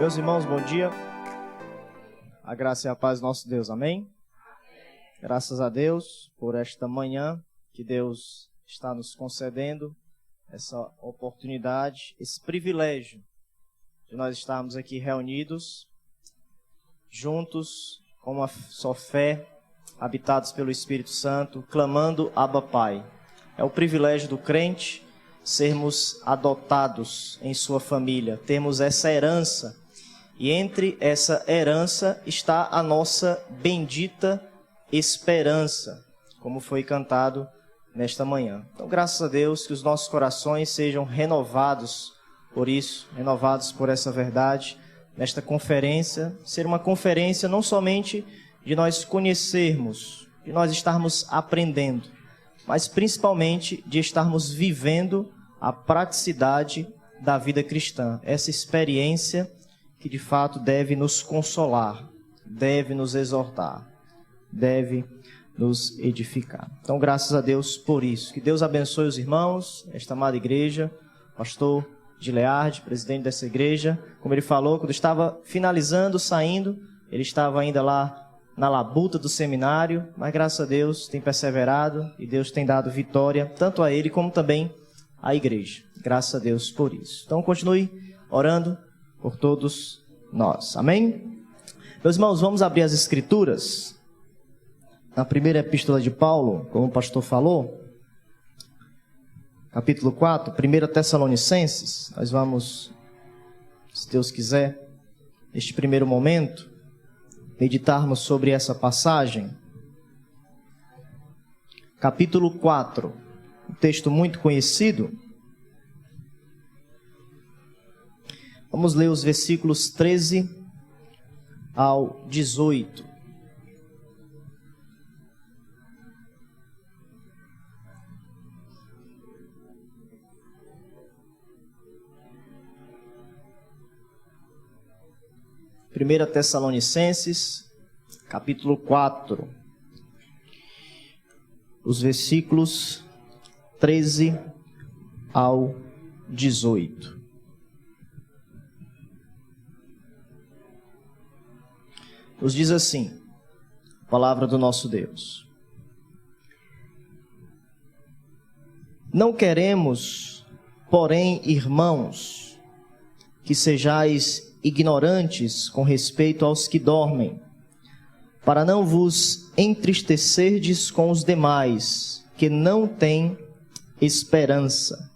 Meus irmãos, bom dia. A graça e a paz do nosso Deus, amém? Graças a Deus por esta manhã que Deus está nos concedendo, essa oportunidade, esse privilégio de nós estarmos aqui reunidos, juntos, com uma só fé, habitados pelo Espírito Santo, clamando Abba Pai. É o privilégio do crente sermos adotados em sua família, termos essa herança. E entre essa herança está a nossa bendita esperança, como foi cantado nesta manhã. Então, graças a Deus, que os nossos corações sejam renovados por isso, renovados por essa verdade, nesta conferência, ser uma conferência não somente de nós conhecermos, de nós estarmos aprendendo, mas principalmente de estarmos vivendo a praticidade da vida cristã, essa experiência que de fato deve nos consolar, deve nos exortar, deve nos edificar. Então, graças a Deus por isso. Que Deus abençoe os irmãos, esta amada igreja, pastor Gileard, presidente dessa igreja. Como ele falou, quando estava finalizando, saindo, ele estava ainda lá na labuta do seminário, mas graças a Deus tem perseverado e Deus tem dado vitória, tanto a ele como também à igreja. Graças a Deus por isso. Então, continue orando por todos nós. Amém? Meus irmãos, vamos abrir as Escrituras. Na primeira epístola de Paulo, como o pastor falou, capítulo 4, 1 Tessalonicenses. Nós vamos, se Deus quiser, neste primeiro momento, meditarmos sobre essa passagem. Capítulo 4, um texto muito conhecido. Vamos ler os versículos 13 ao 18. Primeira Tessalonicenses, capítulo 4, os versículos 13 ao 18. Nos diz assim, a palavra do nosso Deus. Não queremos, porém, irmãos, que sejais ignorantes com respeito aos que dormem, para não vos entristecerdes com os demais, que não têm esperança.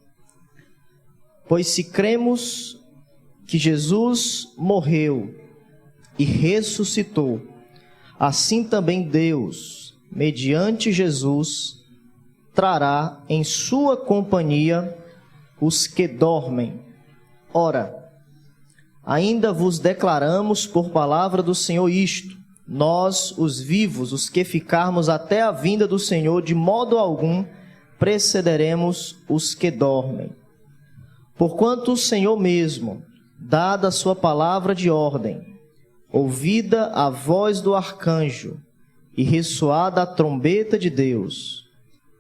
Pois se cremos que Jesus morreu e ressuscitou, assim também Deus, mediante Jesus, trará em sua companhia os que dormem. Ora, ainda vos declaramos por palavra do Senhor isto: nós, os vivos, os que ficarmos até a vinda do Senhor, de modo algum precederemos os que dormem. Porquanto o Senhor mesmo, dada a sua palavra de ordem, ouvida a voz do arcanjo e ressoada a trombeta de Deus,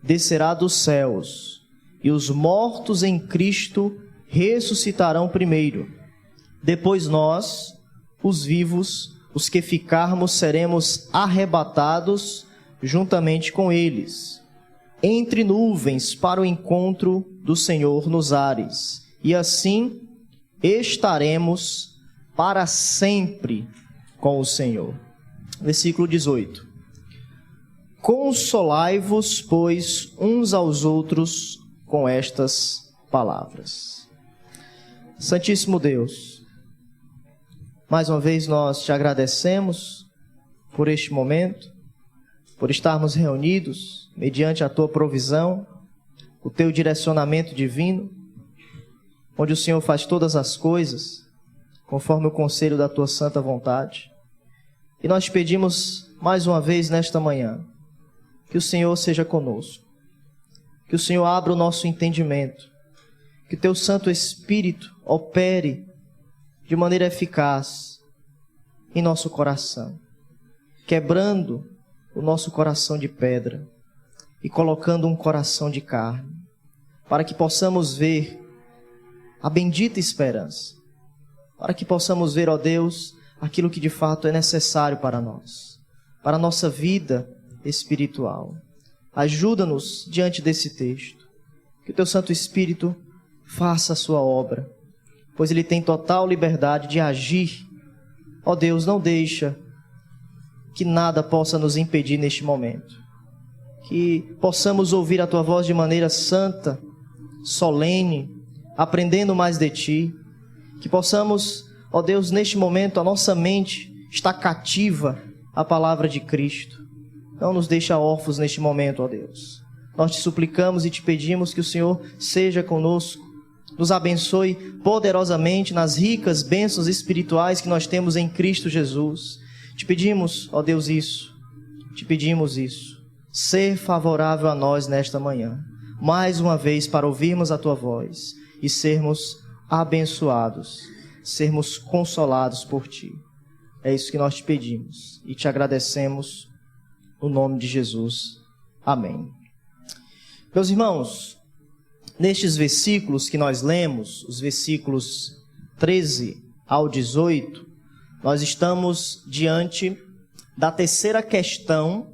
descerá dos céus, e os mortos em Cristo ressuscitarão primeiro. Depois nós, os vivos, os que ficarmos, seremos arrebatados juntamente com eles, entre nuvens para o encontro do Senhor nos ares, e assim estaremos para sempre com o Senhor. Versículo 18. Consolai-vos, pois, uns aos outros com estas palavras. Santíssimo Deus, mais uma vez nós te agradecemos por este momento, por estarmos reunidos mediante a tua provisão, o teu direcionamento divino, onde o Senhor faz todas as coisas conforme o conselho da tua santa vontade. E nós te pedimos mais uma vez nesta manhã que o Senhor seja conosco, que o Senhor abra o nosso entendimento, que o teu Santo Espírito opere de maneira eficaz em nosso coração, quebrando o nosso coração de pedra e colocando um coração de carne, para que possamos ver a bendita esperança, para que possamos ver, ó Deus, aquilo que de fato é necessário para nós, para a nossa vida espiritual. Ajuda-nos diante desse texto, que o Teu Santo Espírito faça a sua obra, pois Ele tem total liberdade de agir. Ó Deus, não deixa que nada possa nos impedir neste momento, que possamos ouvir a Tua voz de maneira santa, solene, aprendendo mais de Ti, que possamos, ó Deus, neste momento a nossa mente está cativa à palavra de Cristo. Não nos deixa órfãos neste momento, ó Deus. Nós Te suplicamos e Te pedimos que o Senhor seja conosco, nos abençoe poderosamente nas ricas bênçãos espirituais que nós temos em Cristo Jesus. Te pedimos, ó Deus, isso. Te pedimos isso. Ser favorável a nós nesta manhã, mais uma vez para ouvirmos a Tua voz e sermos abençoados, sermos consolados por Ti. É isso que nós Te pedimos e Te agradecemos no nome de Jesus. Amém. Meus irmãos, nestes versículos que nós lemos, os versículos 13 ao 18, nós estamos diante da terceira questão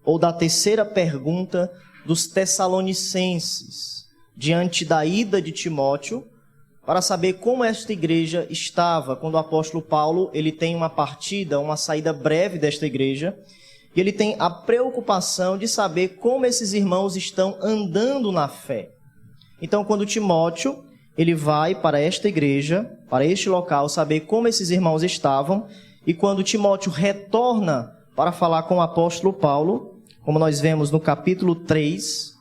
ou da terceira pergunta dos Tessalonicenses, diante da ida de Timóteo, para saber como esta igreja estava quando o apóstolo Paulo ele tem uma partida, uma saída breve desta igreja, e ele tem a preocupação de saber como esses irmãos estão andando na fé. Então, quando Timóteo ele vai para esta igreja, para este local, saber como esses irmãos estavam, e quando Timóteo retorna para falar com o apóstolo Paulo, como nós vemos no capítulo 3,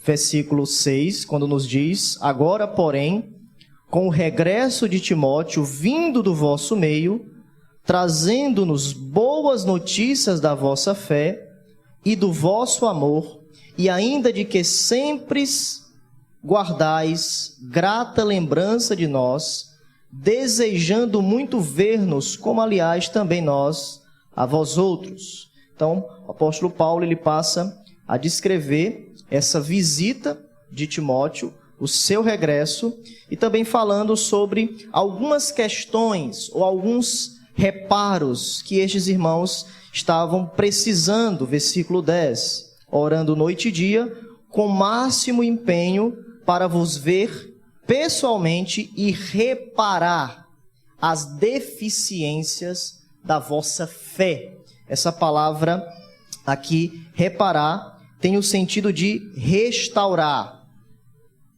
versículo 6, quando nos diz: agora, porém, com o regresso de Timóteo, vindo do vosso meio, trazendo-nos boas notícias da vossa fé e do vosso amor, e ainda de que sempre guardais grata lembrança de nós, desejando muito ver-nos, como aliás também nós a vós outros. Então, o apóstolo Paulo ele passa a descrever essa visita de Timóteo, o seu regresso, e também falando sobre algumas questões ou alguns reparos que estes irmãos estavam precisando. Versículo 10, orando noite e dia, com máximo empenho para vos ver pessoalmente e reparar as deficiências da vossa fé. Essa palavra aqui, reparar, tem o sentido de restaurar.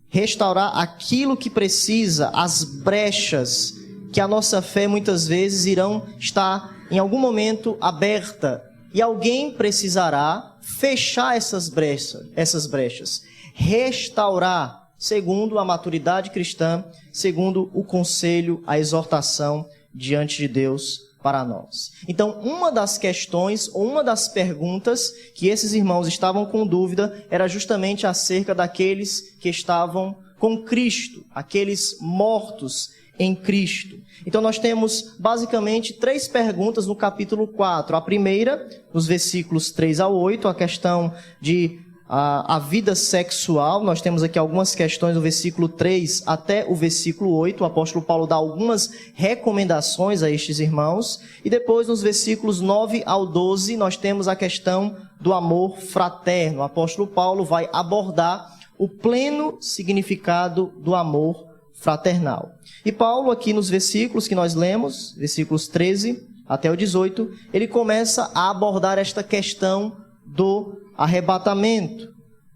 Restaurar aquilo que precisa, as brechas que a nossa fé muitas vezes irão estar em algum momento aberta e alguém precisará fechar essas brechas, restaurar, segundo a maturidade cristã, segundo o conselho, a exortação diante de Deus para nós. Então, uma das questões, ou uma das perguntas que esses irmãos estavam com dúvida, era justamente acerca daqueles que estavam com Cristo, aqueles mortos em Cristo. Então nós temos basicamente 3 perguntas no capítulo 4. A primeira, nos versículos 3 ao 8, a questão de a vida sexual. Nós temos aqui algumas questões do versículo 3 até o versículo 8. O apóstolo Paulo dá algumas recomendações a estes irmãos. E depois, nos versículos 9 ao 12, nós temos a questão do amor fraterno. O apóstolo Paulo vai abordar o pleno significado do amor fraternal. E Paulo, aqui nos versículos que nós lemos, versículos 13 até o 18, ele começa a abordar esta questão do arrebatamento.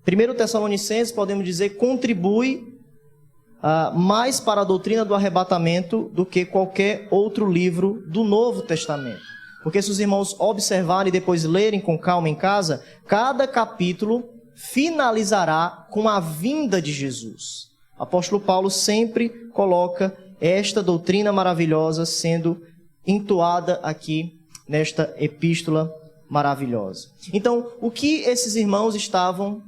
1 Tessalonicenses, podemos dizer, contribui mais para a doutrina do arrebatamento do que qualquer outro livro do Novo Testamento. Porque se os irmãos observarem e depois lerem com calma em casa, cada capítulo finalizará com a vinda de Jesus. O apóstolo Paulo sempre coloca esta doutrina maravilhosa sendo entoada aqui nesta epístola maravilhosa. Então, o que esses irmãos estavam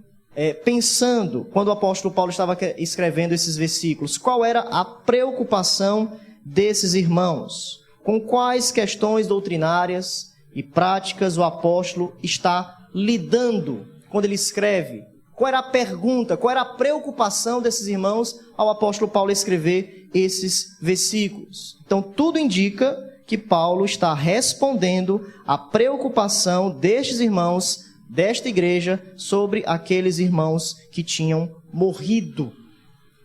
pensando quando o apóstolo Paulo estava escrevendo esses versículos? Qual era a preocupação desses irmãos? Com quais questões doutrinárias e práticas o apóstolo está lidando quando ele escreve? Qual era a pergunta, qual era a preocupação desses irmãos ao apóstolo Paulo escrever esses versículos. Então, tudo indica que Paulo está respondendo à preocupação destes irmãos, desta igreja, sobre aqueles irmãos que tinham morrido.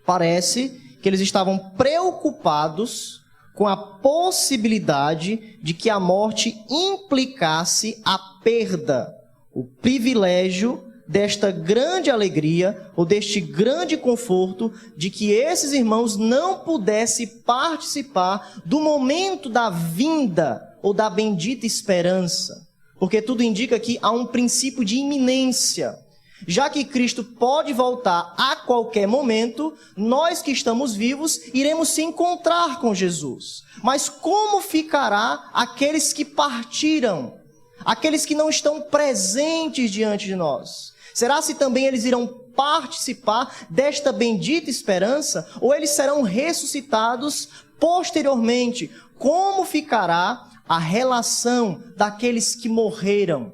Parece que eles estavam preocupados com a possibilidade de que a morte implicasse a perda, o privilégio desta grande alegria, ou deste grande conforto, de que esses irmãos não pudessem participar do momento da vinda, ou da bendita esperança. Porque tudo indica que há um princípio de iminência. Já que Cristo pode voltar a qualquer momento, nós que estamos vivos iremos se encontrar com Jesus. Mas como ficará aqueles que partiram? Aqueles que não estão presentes diante de nós? Será se também eles irão participar desta bendita esperança? Ou eles serão ressuscitados posteriormente? Como ficará a relação daqueles que morreram?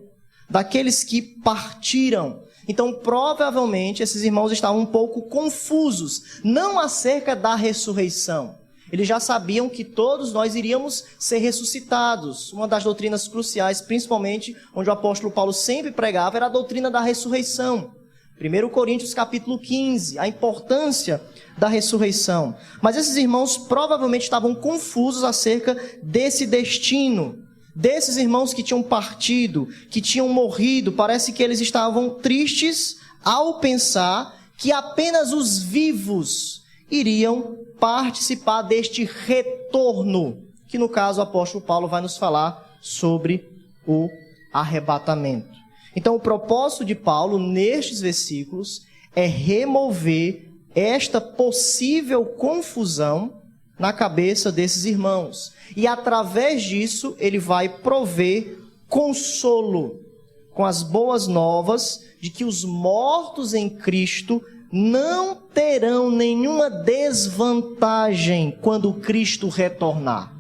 Daqueles que partiram? Então, provavelmente, esses irmãos estavam um pouco confusos, não acerca da ressurreição. Eles já sabiam que todos nós iríamos ser ressuscitados. Uma das doutrinas cruciais, principalmente onde o apóstolo Paulo sempre pregava, era a doutrina da ressurreição. 1 Coríntios capítulo 15, a importância da ressurreição. Mas esses irmãos provavelmente estavam confusos acerca desse destino. Desses irmãos que tinham partido, que tinham morrido, parece que eles estavam tristes ao pensar que apenas os vivos iriam participar deste retorno, que no caso o apóstolo Paulo vai nos falar sobre o arrebatamento. Então o propósito de Paulo nestes versículos é remover esta possível confusão na cabeça desses irmãos. E através disso ele vai prover consolo com as boas novas de que os mortos em Cristo não terão nenhuma desvantagem quando Cristo retornar.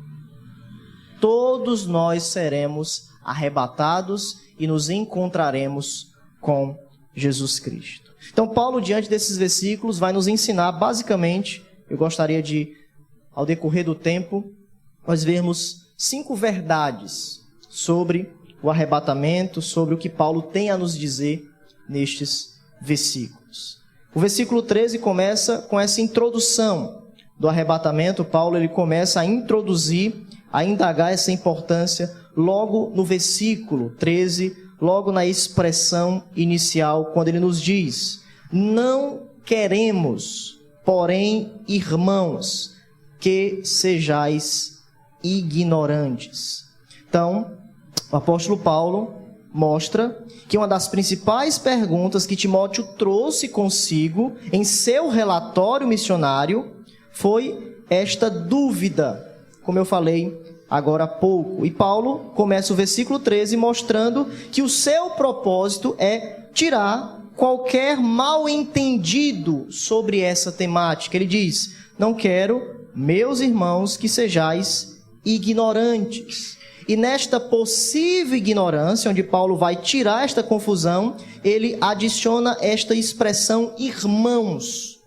Todos nós seremos arrebatados e nos encontraremos com Jesus Cristo. Então Paulo, diante desses versículos, vai nos ensinar basicamente, eu gostaria de, ao decorrer do tempo, nós vermos 5 verdades sobre o arrebatamento, sobre o que Paulo tem a nos dizer nestes versículos. O versículo 13 começa com essa introdução do arrebatamento. Paulo ele começa a introduzir, a indagar essa importância logo no versículo 13, logo na expressão inicial, quando ele nos diz: não queremos, porém, irmãos, que sejais ignorantes. Então, o apóstolo Paulo mostra que uma das principais perguntas que Timóteo trouxe consigo em seu relatório missionário foi esta dúvida, como eu falei agora há pouco. E Paulo começa o versículo 13 mostrando que o seu propósito é tirar qualquer mal-entendido sobre essa temática. Ele diz: não quero, meus irmãos, que sejais ignorantes. E nesta possível ignorância, onde Paulo vai tirar esta confusão, ele adiciona esta expressão irmãos.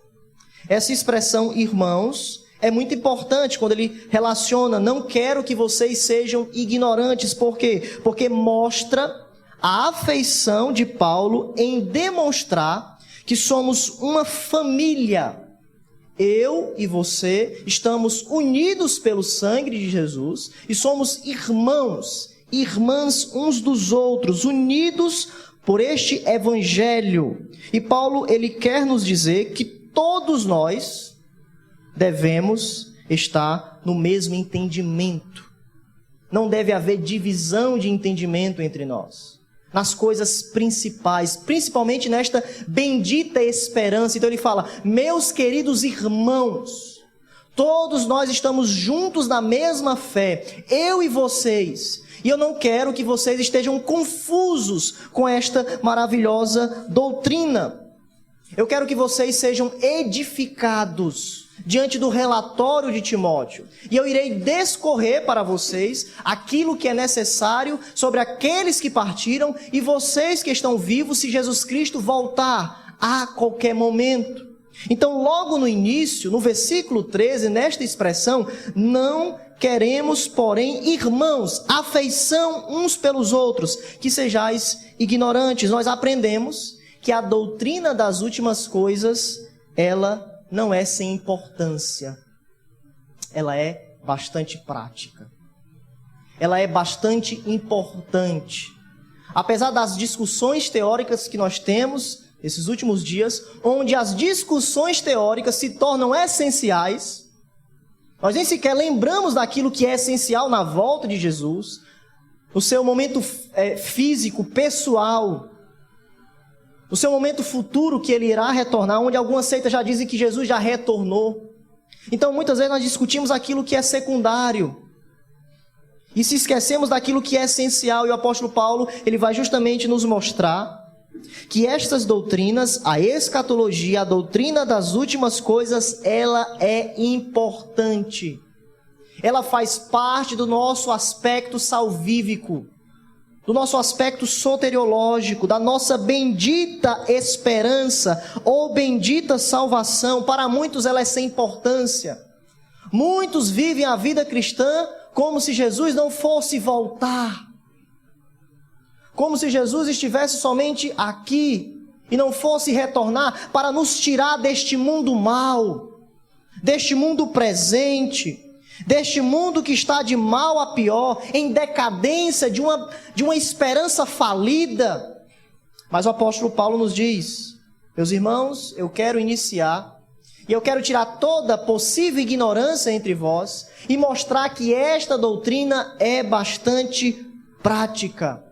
Essa expressão irmãos é muito importante quando ele relaciona: não quero que vocês sejam ignorantes. Por quê? Porque mostra a afeição de Paulo em demonstrar que somos uma família. Eu e você estamos unidos pelo sangue de Jesus e somos irmãos, irmãs uns dos outros, unidos por este evangelho. E Paulo, ele quer nos dizer que todos nós devemos estar no mesmo entendimento. Não deve haver divisão de entendimento entre nós, nas coisas principais, principalmente nesta bendita esperança. Então ele fala: meus queridos irmãos, todos nós estamos juntos na mesma fé, eu e vocês, e eu não quero que vocês estejam confusos com esta maravilhosa doutrina. Eu quero que vocês sejam edificados diante do relatório de Timóteo. E eu irei discorrer para vocês aquilo que é necessário sobre aqueles que partiram e vocês que estão vivos se Jesus Cristo voltar a qualquer momento. Então, logo no início, no versículo 13, nesta expressão, não queremos, porém, irmãos, afeição uns pelos outros, que sejais ignorantes. Nós aprendemos que a doutrina das últimas coisas, ela não é sem importância. Ela é bastante prática. Ela é bastante importante. Apesar das discussões teóricas que nós temos esses últimos dias, onde as discussões teóricas se tornam essenciais, nós nem sequer lembramos daquilo que é essencial na volta de Jesus, no seu momento físico, pessoal, no seu momento futuro que ele irá retornar, onde algumas seitas já dizem que Jesus já retornou. Então, muitas vezes nós discutimos aquilo que é secundário e se esquecemos daquilo que é essencial. E o apóstolo Paulo, ele vai justamente nos mostrar que estas doutrinas, a escatologia, a doutrina das últimas coisas, ela é importante. Ela faz parte do nosso aspecto salvífico, do nosso aspecto soteriológico, da nossa bendita esperança ou bendita salvação. Para muitos ela é sem importância. Muitos vivem a vida cristã como se Jesus não fosse voltar. Como se Jesus estivesse somente aqui e não fosse retornar para nos tirar deste mundo mau, deste mundo presente, deste mundo que está de mal a pior, em decadência de uma esperança falida. Mas o apóstolo Paulo nos diz: meus irmãos, eu quero iniciar e eu quero tirar toda possível ignorância entre vós e mostrar que esta doutrina é bastante prática.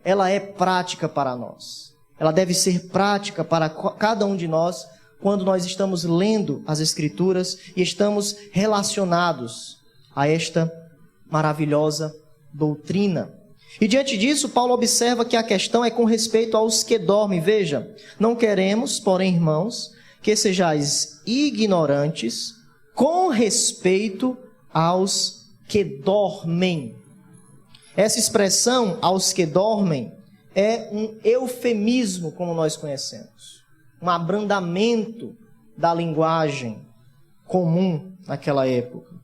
Ela é prática para nós. Ela deve ser prática para cada um de nós quando nós estamos lendo as Escrituras e estamos relacionados a esta maravilhosa doutrina. E diante disso, Paulo observa que a questão é com respeito aos que dormem. Veja, não queremos, porém, irmãos, que sejais ignorantes com respeito aos que dormem. Essa expressão, aos que dormem, é um eufemismo, como nós conhecemos. Um abrandamento da linguagem comum naquela época.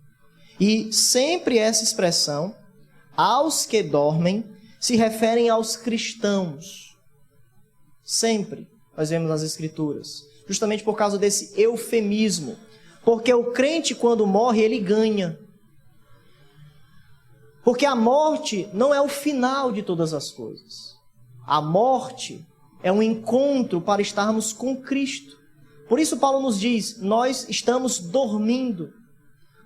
E sempre essa expressão, aos que dormem, se referem aos cristãos. Sempre nós vemos nas Escrituras. Justamente por causa desse eufemismo. Porque o crente, quando morre, ele ganha. Porque a morte não é o final de todas as coisas. A morte é um encontro para estarmos com Cristo. Por isso Paulo nos diz, nós estamos dormindo.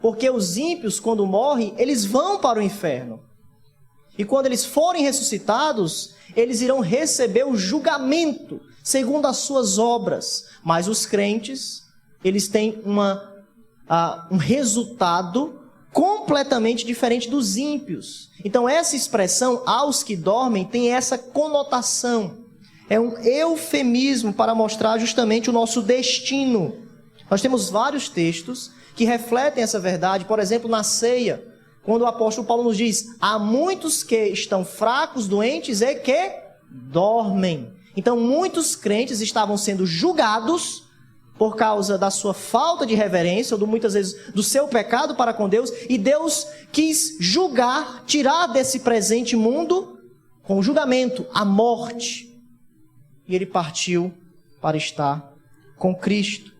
Porque os ímpios, quando morrem, eles vão para o inferno. E quando eles forem ressuscitados, eles irão receber o julgamento, segundo as suas obras. Mas os crentes, eles têm um resultado completamente diferente dos ímpios. Então essa expressão, aos que dormem, tem essa conotação. É um eufemismo para mostrar justamente o nosso destino. Nós temos vários textos que refletem essa verdade. Por exemplo, na ceia, quando o apóstolo Paulo nos diz, há muitos que estão fracos, doentes e que dormem. Então muitos crentes estavam sendo julgados por causa da sua falta de reverência, ou muitas vezes do seu pecado para com Deus, e Deus quis julgar, tirar desse presente mundo, com o julgamento, a morte. E ele partiu para estar com Cristo.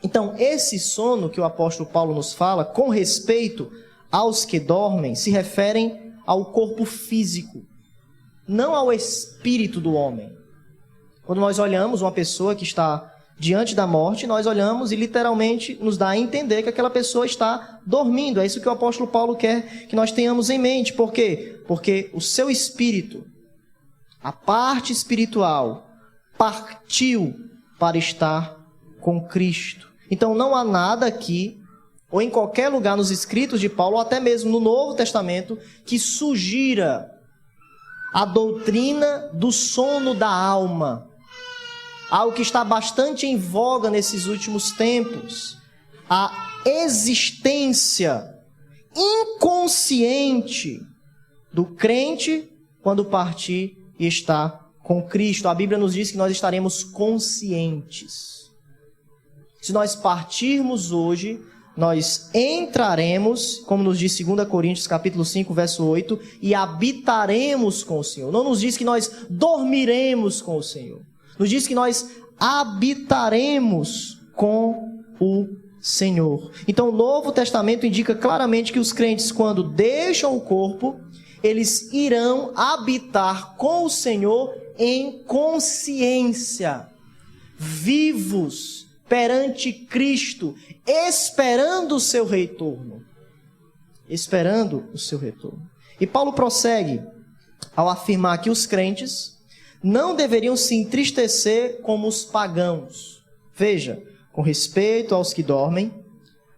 Então, esse sono que o apóstolo Paulo nos fala, com respeito aos que dormem, se referem ao corpo físico, não ao espírito do homem. Quando nós olhamos uma pessoa que está diante da morte, nós olhamos e literalmente nos dá a entender que aquela pessoa está dormindo. É isso que o apóstolo Paulo quer que nós tenhamos em mente. Por quê? Porque o seu espírito, a parte espiritual, partiu para estar com Cristo. Então não há nada aqui, ou em qualquer lugar nos escritos de Paulo, ou até mesmo no Novo Testamento, que sugira a doutrina do sono da alma. Algo que está bastante em voga nesses últimos tempos. A existência inconsciente do crente quando partir e está com Cristo. A Bíblia nos diz que nós estaremos conscientes. Se nós partirmos hoje, nós entraremos, como nos diz 2 Coríntios capítulo 5, verso 8, e habitaremos com o Senhor. Não nos diz que nós dormiremos com o Senhor. Nos diz que nós habitaremos com o Senhor. Então o Novo Testamento indica claramente que os crentes, quando deixam o corpo, eles irão habitar com o Senhor em consciência, vivos perante Cristo, esperando o seu retorno. Esperando o seu retorno. E Paulo prossegue ao afirmar que os crentes não deveriam se entristecer como os pagãos. Veja, com respeito aos que dormem,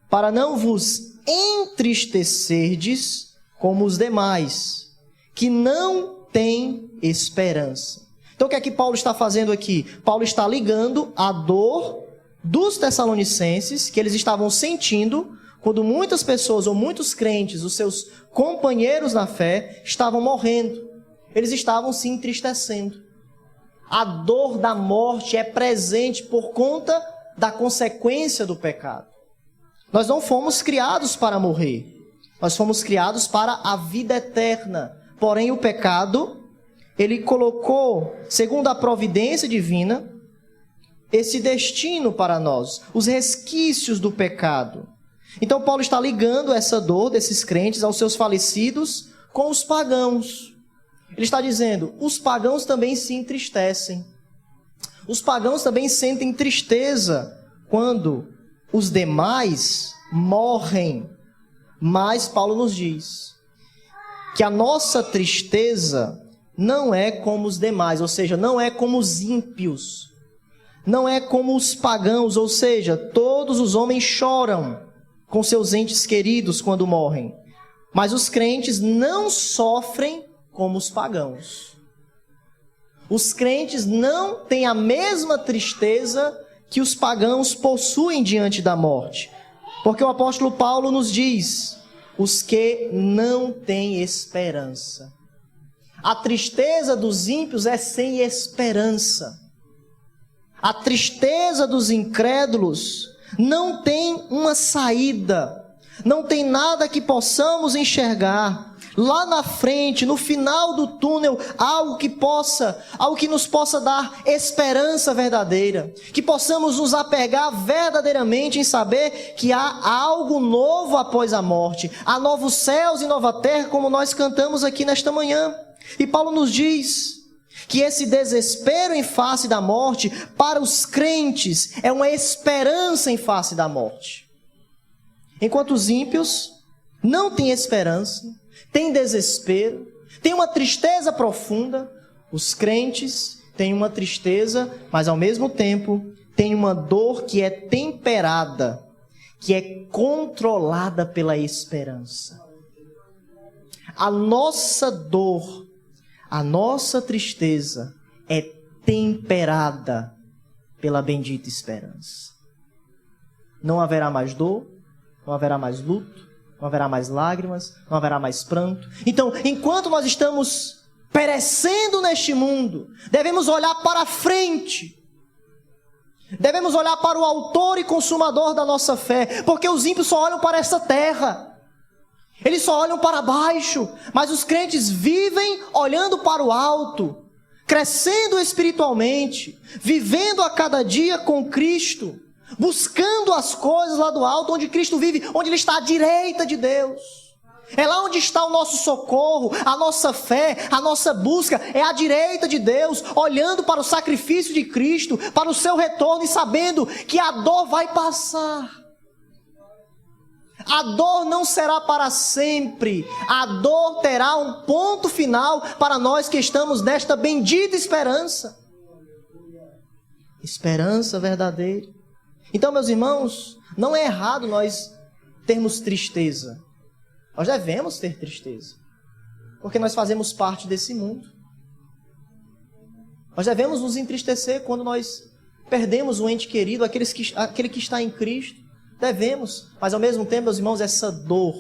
para não vos entristecerdes como os demais, que não têm esperança. Então o que é que Paulo está fazendo aqui? Paulo está ligando a dor dos Tessalonicenses, que eles estavam sentindo, quando muitas pessoas ou muitos crentes, os seus companheiros na fé, estavam morrendo. Eles estavam se entristecendo. A dor da morte é presente por conta da consequência do pecado. Nós não fomos criados para morrer. Nós fomos criados para a vida eterna. Porém, o pecado, ele colocou, segundo a providência divina, esse destino para nós, os resquícios do pecado. Então Paulo está ligando essa dor desses crentes aos seus falecidos com os pagãos. Ele está dizendo, os pagãos também se entristecem. Os pagãos também sentem tristeza quando os demais morrem. Mas Paulo nos diz que a nossa tristeza não é como os demais, ou seja, não é como os ímpios. Não é como os pagãos, ou seja, todos os homens choram com seus entes queridos quando morrem. Mas os crentes não sofrem como os pagãos. Os crentes não têm a mesma tristeza que os pagãos possuem diante da morte. Porque o apóstolo Paulo nos diz, os que não têm esperança. A tristeza dos ímpios é sem esperança. A tristeza dos incrédulos não tem uma saída, não tem nada que possamos enxergar. Lá na frente, no final do túnel, algo que nos possa dar esperança verdadeira, que possamos nos apegar verdadeiramente em saber que há algo novo após a morte, há novos céus e nova terra, como nós cantamos aqui nesta manhã. E Paulo nos diz que esse desespero em face da morte, para os crentes, é uma esperança em face da morte. Enquanto os ímpios não têm esperança, têm desespero, têm uma tristeza profunda, os crentes têm uma tristeza, mas ao mesmo tempo têm uma dor que é temperada, que é controlada pela esperança. A nossa dor, a nossa tristeza é temperada pela bendita esperança. Não haverá mais dor, não haverá mais luto, não haverá mais lágrimas, não haverá mais pranto. Então, enquanto nós estamos perecendo neste mundo, devemos olhar para frente. Devemos olhar para o autor e consumador da nossa fé, porque os ímpios só olham para essa terra. Eles só olham para baixo, mas os crentes vivem olhando para o alto, crescendo espiritualmente, vivendo a cada dia com Cristo, buscando as coisas lá do alto, onde Cristo vive, onde Ele está à direita de Deus. É lá onde está o nosso socorro, a nossa fé, a nossa busca, é à direita de Deus, olhando para o sacrifício de Cristo, para o seu retorno e sabendo que a dor vai passar. A dor não será para sempre. A dor terá um ponto final para nós que estamos nesta bendita esperança. Esperança verdadeira. Então, meus irmãos, não é errado nós termos tristeza. Nós devemos ter tristeza. Porque nós fazemos parte desse mundo. Nós devemos nos entristecer quando nós perdemos um ente querido, aquele que está em Cristo. Devemos, mas ao mesmo tempo, meus irmãos, essa dor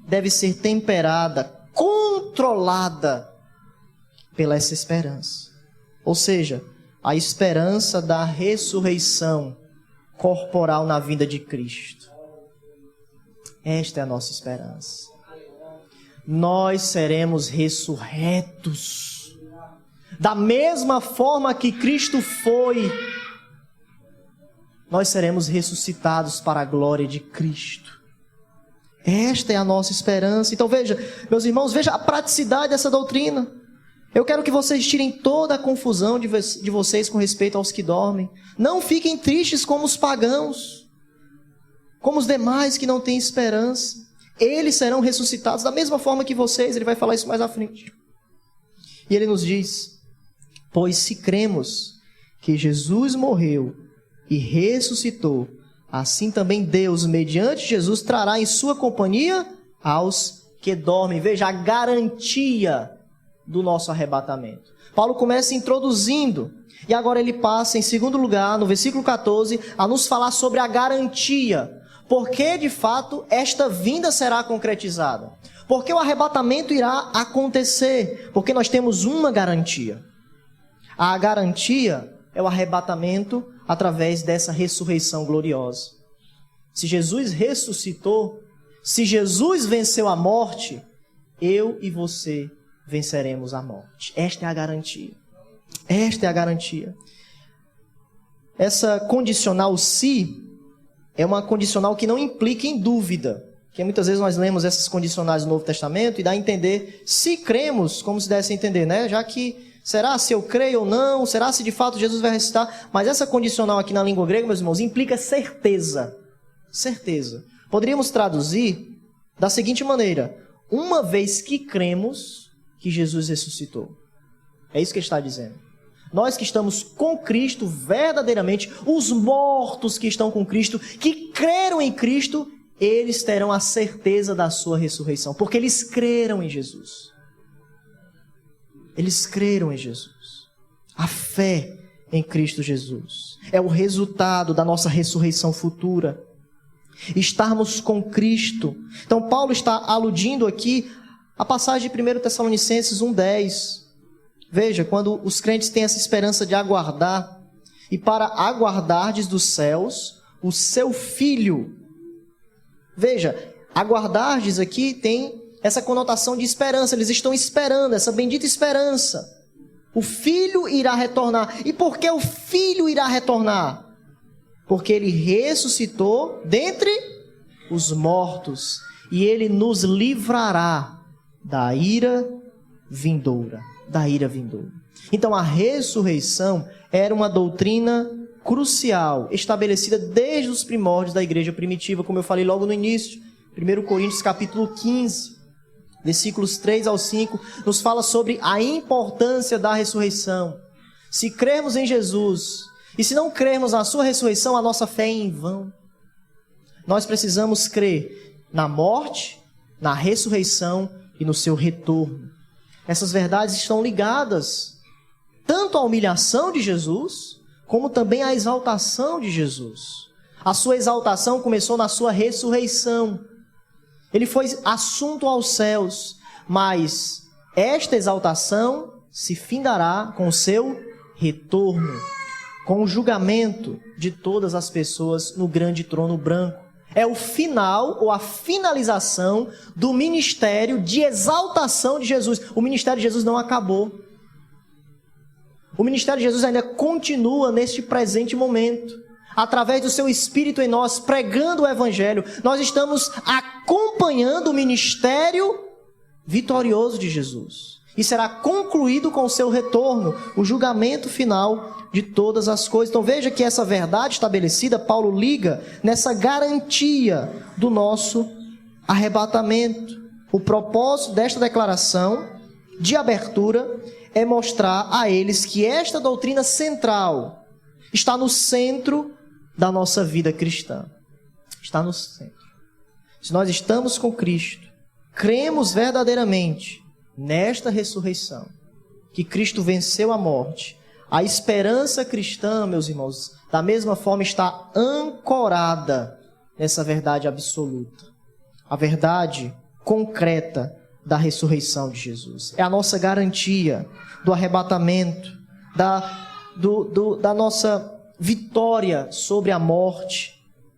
deve ser temperada, controlada pela essa esperança. Ou seja, a esperança da ressurreição corporal na vinda de Cristo. Esta é a nossa esperança. Nós seremos ressurretos. Da mesma forma que Cristo foi, nós seremos ressuscitados para a glória de Cristo. Esta é a nossa esperança. Então veja, meus irmãos, veja a praticidade dessa doutrina. Eu quero que vocês tirem toda a confusão de vocês com respeito aos que dormem. Não fiquem tristes como os pagãos, como os demais que não têm esperança. Eles serão ressuscitados da mesma forma que vocês. Ele vai falar isso mais à frente. E ele nos diz: pois se cremos que Jesus morreu e ressuscitou, assim também Deus, mediante Jesus, trará em sua companhia aos que dormem. Veja a garantia do nosso arrebatamento. Paulo começa introduzindo, e agora ele passa, em segundo lugar, no versículo 14, a nos falar sobre a garantia. Porque, de fato, esta vinda será concretizada. Porque o arrebatamento irá acontecer. Porque nós temos uma garantia. A garantia é o arrebatamento através dessa ressurreição gloriosa. Se Jesus ressuscitou, se Jesus venceu a morte, eu e você venceremos a morte. Esta é a garantia. Esta é a garantia. Essa condicional se é uma condicional que não implica em dúvida. Porque muitas vezes nós lemos essas condicionais do Novo Testamento e dá a entender, se cremos, como se desse a entender, né? Já que, será se eu creio ou não? Será se de fato Jesus vai ressuscitar? Mas essa condicional aqui na língua grega, meus irmãos, implica certeza. Certeza. Poderíamos traduzir da seguinte maneira: uma vez que cremos que Jesus ressuscitou. É isso que ele está dizendo. Nós que estamos com Cristo verdadeiramente, os mortos que estão com Cristo, que creram em Cristo, eles terão a certeza da sua ressurreição, porque eles creram em Jesus. Eles creram em Jesus. A fé em Cristo Jesus é o resultado da nossa ressurreição futura. Estarmos com Cristo. Então Paulo está aludindo aqui a passagem de 1 Tessalonicenses 1:10. Veja, quando os crentes têm essa esperança de aguardar, e para aguardardes dos céus o seu Filho. Veja, aguardardes aqui tem essa conotação de esperança. Eles estão esperando, essa bendita esperança. O Filho irá retornar. E por que o Filho irá retornar? Porque ele ressuscitou dentre os mortos, e ele nos livrará da ira vindoura. Da ira vindoura. Então a ressurreição era uma doutrina crucial, estabelecida desde os primórdios da igreja primitiva, como eu falei logo no início. 1 Coríntios capítulo 15, versículos 3 ao 5, nos fala sobre a importância da ressurreição. Se crermos em Jesus, e se não crermos na sua ressurreição, a nossa fé é em vão. Nós precisamos crer na morte, na ressurreição e no seu retorno. Essas verdades estão ligadas tanto à humilhação de Jesus, como também à exaltação de Jesus. A sua exaltação começou na sua ressurreição. Ele foi assunto aos céus, mas esta exaltação se findará com o seu retorno, com o julgamento de todas as pessoas no grande trono branco. É o final ou a finalização do ministério de exaltação de Jesus. O ministério de Jesus não acabou. O ministério de Jesus ainda continua neste presente momento. Através do seu Espírito em nós, pregando o Evangelho, nós estamos acompanhando o ministério vitorioso de Jesus. E será concluído com o seu retorno, o julgamento final de todas as coisas. Então veja que essa verdade estabelecida, Paulo liga nessa garantia do nosso arrebatamento. O propósito desta declaração de abertura é mostrar a eles que esta doutrina central está no centro da nossa vida cristã. Está no centro. Se nós estamos com Cristo, cremos verdadeiramente nesta ressurreição, que Cristo venceu a morte, a esperança cristã, meus irmãos, da mesma forma está ancorada nessa verdade absoluta. A verdade concreta da ressurreição de Jesus. É a nossa garantia do arrebatamento, da nossa vitória sobre a morte,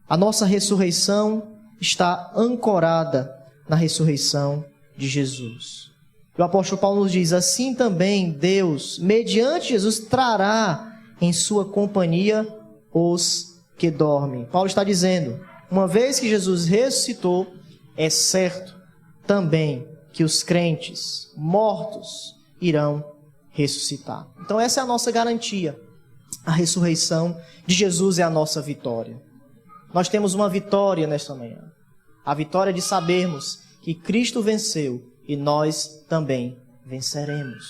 a nossa ressurreição está ancorada na ressurreição de Jesus. O apóstolo Paulo nos diz: assim também Deus, mediante Jesus, trará em sua companhia os que dormem. Paulo está dizendo, uma vez que Jesus ressuscitou, é certo também que os crentes mortos irão ressuscitar. Então essa é a nossa garantia. A ressurreição de Jesus é a nossa vitória. Nós temos uma vitória nesta manhã. A vitória de sabermos que Cristo venceu e nós também venceremos.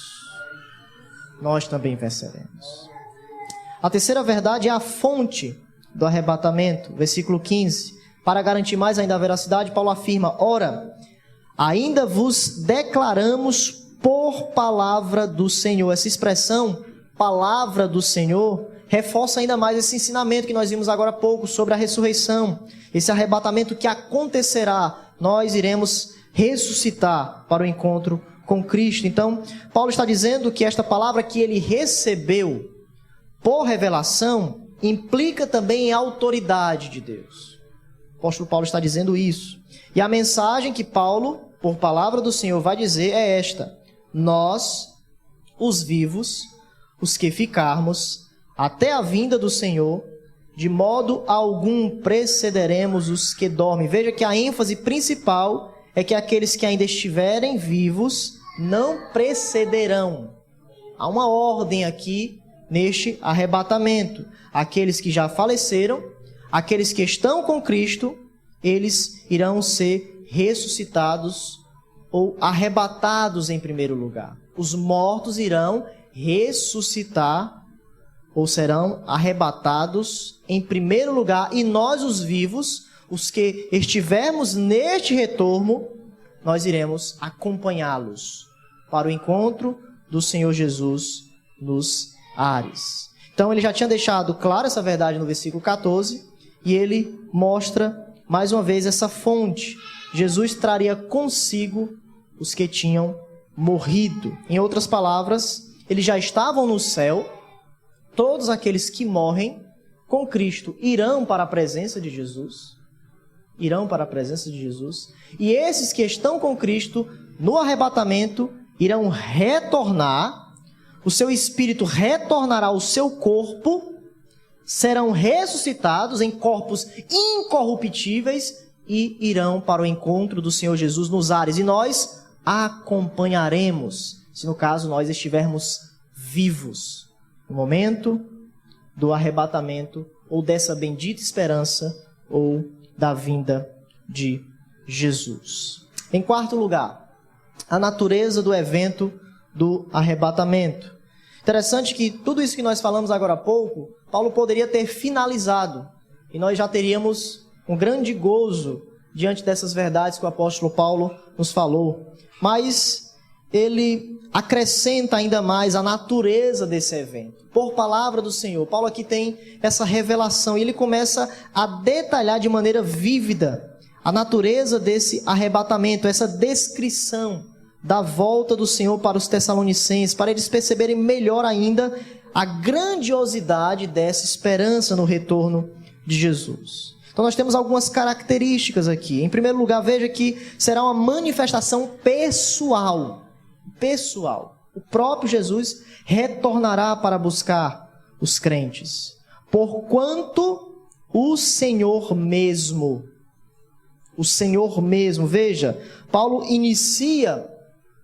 Nós também venceremos. A terceira verdade é a fonte do arrebatamento. Versículo 15. Para garantir mais ainda a veracidade, Paulo afirma: ora, ainda vos declaramos por palavra do Senhor. Essa expressão, palavra do Senhor, reforça ainda mais esse ensinamento que nós vimos agora há pouco sobre a ressurreição. Esse arrebatamento que acontecerá, nós iremos ressuscitar para o encontro com Cristo. Então, Paulo está dizendo que esta palavra que ele recebeu por revelação implica também a autoridade de Deus. O apóstolo Paulo está dizendo isso. E a mensagem que Paulo, por palavra do Senhor, vai dizer é esta: nós, os vivos, os que ficarmos até a vinda do Senhor, de modo algum precederemos os que dormem. Veja que a ênfase principal é que aqueles que ainda estiverem vivos não precederão. Há uma ordem aqui neste arrebatamento. Aqueles que já faleceram, aqueles que estão com Cristo, eles irão ser ressuscitados ou arrebatados em primeiro lugar. Os mortos irão ressuscitar ou serão arrebatados em primeiro lugar, e nós, os vivos, os que estivermos neste retorno, nós iremos acompanhá-los para o encontro do Senhor Jesus nos ares. Então ele já tinha deixado claro essa verdade no versículo 14, e ele mostra mais uma vez essa fonte. Jesus traria consigo os que tinham morrido. Em outras palavras, eles já estavam no céu. Todos aqueles que morrem com Cristo irão para a presença de Jesus. Irão para a presença de Jesus. E esses que estão com Cristo no arrebatamento irão retornar. O seu espírito retornará ao seu corpo. Serão ressuscitados em corpos incorruptíveis e irão para o encontro do Senhor Jesus nos ares. E nós acompanharemos, se no caso nós estivermos vivos, no momento do arrebatamento, ou dessa bendita esperança, ou da vinda de Jesus. Em quarto lugar, a natureza do evento do arrebatamento. Interessante que tudo isso que nós falamos agora há pouco, Paulo poderia ter finalizado, e nós já teríamos um grande gozo diante dessas verdades que o apóstolo Paulo nos falou. Mas ele acrescenta ainda mais a natureza desse evento. Por palavra do Senhor, Paulo aqui tem essa revelação e ele começa a detalhar de maneira vívida a natureza desse arrebatamento, essa descrição da volta do Senhor para os Tessalonicenses, para eles perceberem melhor ainda a grandiosidade dessa esperança no retorno de Jesus. Então nós temos algumas características aqui. Em primeiro lugar, veja que será uma manifestação pessoal. O próprio Jesus retornará para buscar os crentes. Porquanto o Senhor mesmo, veja, Paulo inicia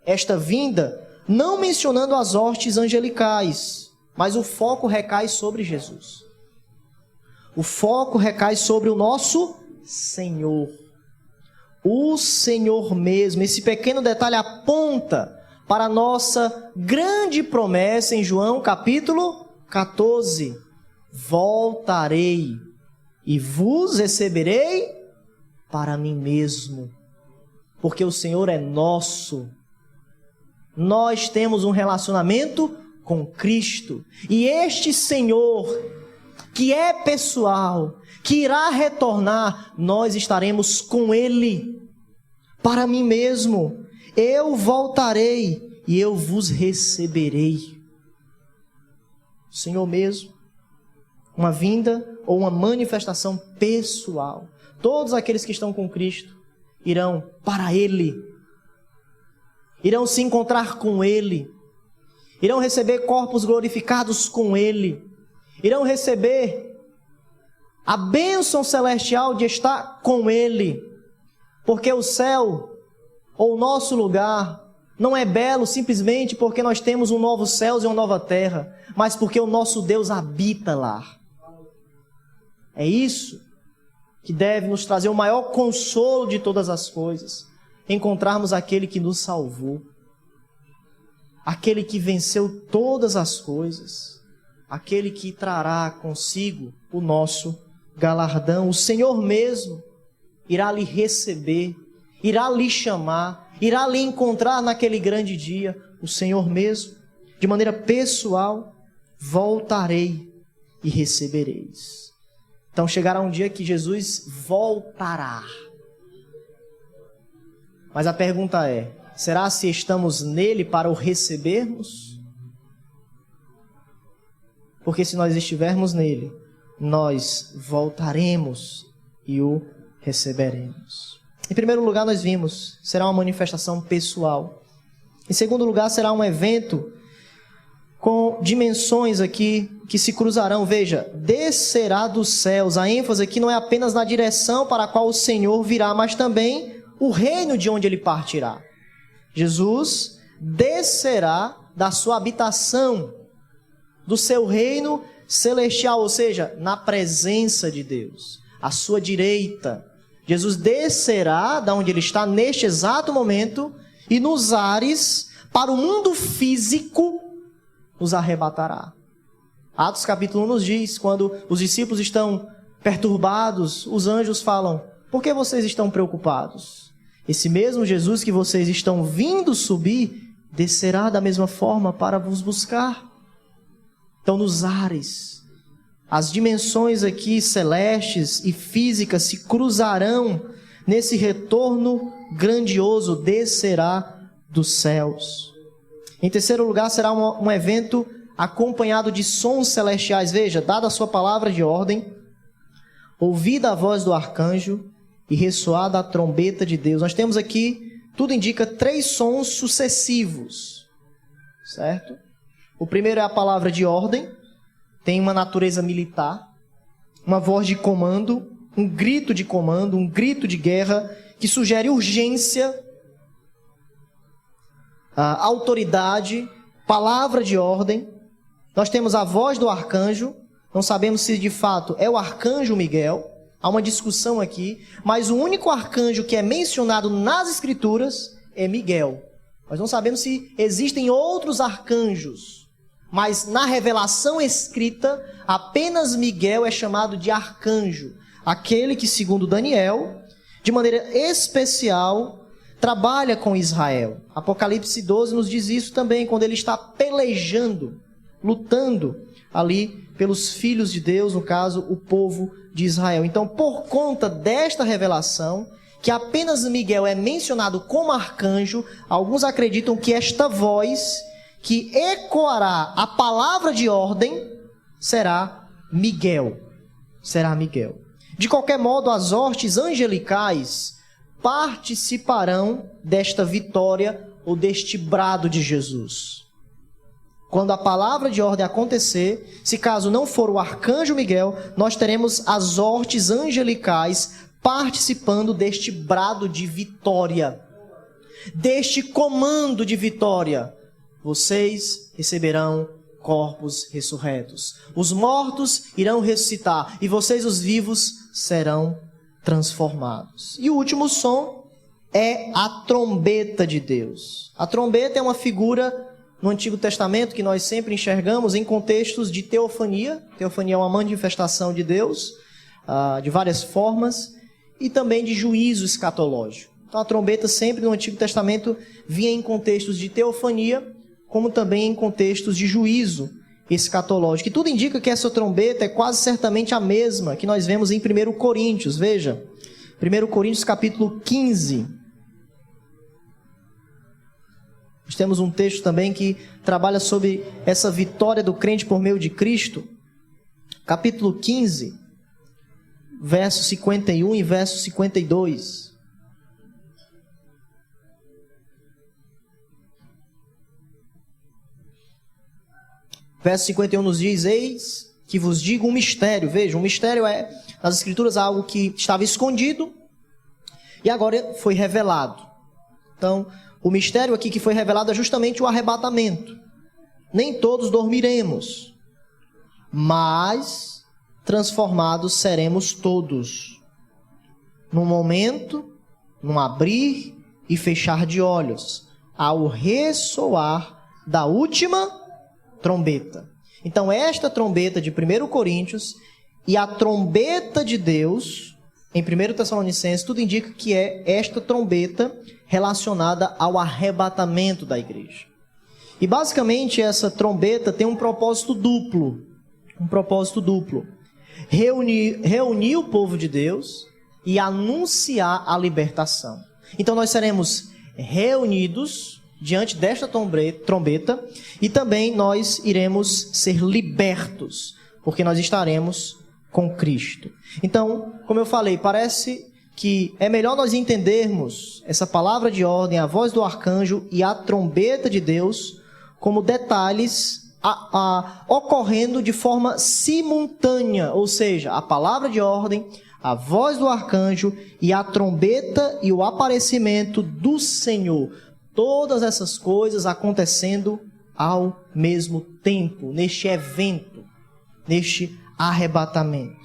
esta vinda não mencionando as hostes angelicais, mas o foco recai sobre Jesus. O foco recai sobre o nosso Senhor. O Senhor mesmo. Esse pequeno detalhe aponta para a nossa grande promessa em João capítulo 14. Voltarei e vos receberei para mim mesmo. Porque o Senhor é nosso. Nós temos um relacionamento com Cristo. E este Senhor, que é pessoal, que irá retornar, nós estaremos com Ele. Para mim mesmo, eu voltarei e eu vos receberei. O Senhor mesmo, uma vinda ou uma manifestação pessoal. Todos aqueles que estão com Cristo irão para Ele, irão se encontrar com Ele, irão receber corpos glorificados com Ele, irão receber a bênção celestial de estar com Ele, porque o céu, ou o nosso lugar, não é belo simplesmente porque nós temos um novo céu e uma nova terra, mas porque o nosso Deus habita lá. É isso que deve nos trazer o maior consolo de todas as coisas, encontrarmos aquele que nos salvou, aquele que venceu todas as coisas, aquele que trará consigo o nosso galardão. O Senhor mesmo irá lhe receber, irá lhe chamar, irá lhe encontrar naquele grande dia. O Senhor mesmo, de maneira pessoal, voltarei e recebereis. Então chegará um dia que Jesus voltará. Mas a pergunta é, será se estamos nele para o recebermos? Porque se nós estivermos nele, nós voltaremos e o receberemos. Em primeiro lugar, nós vimos, será uma manifestação pessoal. Em segundo lugar, será um evento com dimensões aqui que se cruzarão. Veja, descerá dos céus. A ênfase aqui não é apenas na direção para a qual o Senhor virá, mas também o reino de onde ele partirá. Jesus descerá da sua habitação, do seu reino celestial, ou seja, na presença de Deus, à sua direita. Jesus descerá da onde ele está neste exato momento e nos ares para o mundo físico nos arrebatará. Atos capítulo 1 nos diz, quando os discípulos estão perturbados, os anjos falam, por que vocês estão preocupados? Esse mesmo Jesus que vocês estão vindo subir, descerá da mesma forma para vos buscar. Então nos ares, as dimensões aqui celestes e físicas se cruzarão nesse retorno grandioso, descerá dos céus. Em terceiro lugar, será um evento acompanhado de sons celestiais. Veja, dada a sua palavra de ordem, ouvida a voz do arcanjo e ressoada a trombeta de Deus. Nós temos aqui, tudo indica, 3 sons sucessivos, certo? O primeiro é a palavra de ordem, tem uma natureza militar, uma voz de comando, um grito de comando, um grito de guerra, que sugere urgência, autoridade, palavra de ordem. Nós temos a voz do arcanjo, não sabemos se de fato é o arcanjo Miguel, há uma discussão aqui, mas o único arcanjo que é mencionado nas Escrituras é Miguel. Nós não sabemos se existem outros arcanjos, mas na revelação escrita, apenas Miguel é chamado de arcanjo, aquele que, segundo Daniel, de maneira especial, trabalha com Israel. Apocalipse 12 nos diz isso também, quando ele está pelejando, lutando ali pelos filhos de Deus, no caso, o povo de Israel. Então, por conta desta revelação, que apenas Miguel é mencionado como arcanjo, alguns acreditam que esta voz, que ecoará a palavra de ordem, será Miguel. Será Miguel. De qualquer modo, as hostes angelicais participarão desta vitória ou deste brado de Jesus. Quando a palavra de ordem acontecer, se caso não for o arcanjo Miguel, nós teremos as hostes angelicais participando deste brado de vitória, deste comando de vitória. Vocês receberão corpos ressurretos. Os mortos irão ressuscitar e vocês, os vivos, serão transformados. E o último som é a trombeta de Deus. A trombeta é uma figura no Antigo Testamento que nós sempre enxergamos em contextos de teofania. Teofania é uma manifestação de Deus, de várias formas, e também de juízo escatológico. Então a trombeta sempre no Antigo Testamento vinha em contextos de teofania, como também em contextos de juízo escatológico. E tudo indica que essa trombeta é quase certamente a mesma que nós vemos em 1 Coríntios. Veja, 1 Coríntios capítulo 15. Nós temos um texto também que trabalha sobre essa vitória do crente por meio de Cristo. capítulo 15, verso 51 e verso 52. Verso 51 nos diz: eis que vos digo um mistério. Veja, um mistério é, nas Escrituras, algo que estava escondido e agora foi revelado. Então, o mistério aqui que foi revelado é justamente o arrebatamento. Nem todos dormiremos, mas transformados seremos todos. Num momento, num abrir e fechar de olhos, ao ressoar da última trombeta. Então, esta trombeta de 1 Coríntios e a trombeta de Deus, em 1 Tessalonicenses, tudo indica que é esta trombeta relacionada ao arrebatamento da igreja. E, basicamente, essa trombeta tem um propósito duplo. Reunir o povo de Deus e anunciar a libertação. Então, nós seremos reunidos diante desta trombeta, e também nós iremos ser libertos, porque nós estaremos com Cristo. Então, como eu falei, parece que é melhor nós entendermos essa palavra de ordem, a voz do arcanjo e a trombeta de Deus como detalhes ocorrendo de forma simultânea, ou seja, a palavra de ordem, a voz do arcanjo e a trombeta e o aparecimento do Senhor. Todas essas coisas acontecendo ao mesmo tempo, neste evento, neste arrebatamento.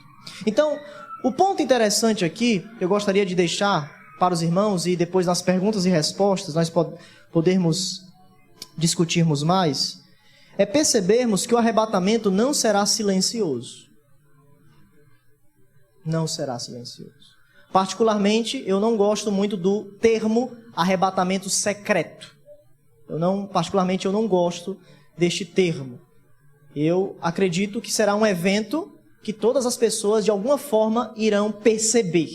Então, o ponto interessante aqui, eu gostaria de deixar para os irmãos, e depois nas perguntas e respostas nós podermos discutirmos mais, é percebermos que o arrebatamento não será silencioso. Não será silencioso. Particularmente, eu não gosto muito do termo arrebatamento secreto. Eu não gosto deste termo. Eu acredito que será um evento que todas as pessoas, de alguma forma, irão perceber.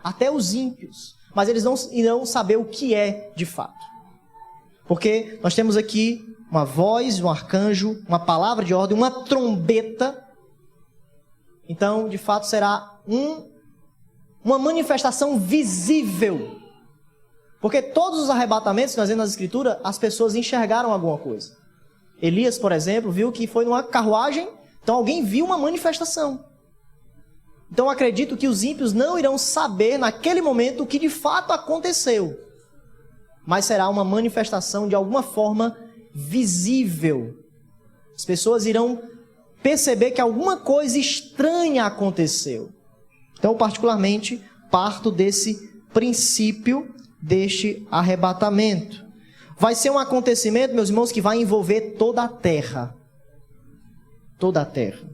Até os ímpios. Mas eles não irão saber o que é de fato. Porque nós temos aqui uma voz, um arcanjo, uma palavra de ordem, uma trombeta. Então, de fato, será uma manifestação visível. Porque todos os arrebatamentos que nós vemos nas Escrituras, as pessoas enxergaram alguma coisa. Elias, por exemplo, viu que foi numa carruagem, então alguém viu uma manifestação. Então eu acredito que os ímpios não irão saber naquele momento o que de fato aconteceu. Mas será uma manifestação de alguma forma visível. As pessoas irão perceber que alguma coisa estranha aconteceu. Então, particularmente, parto desse princípio deste arrebatamento. Vai ser um acontecimento, meus irmãos, que vai envolver toda a terra. Toda a terra.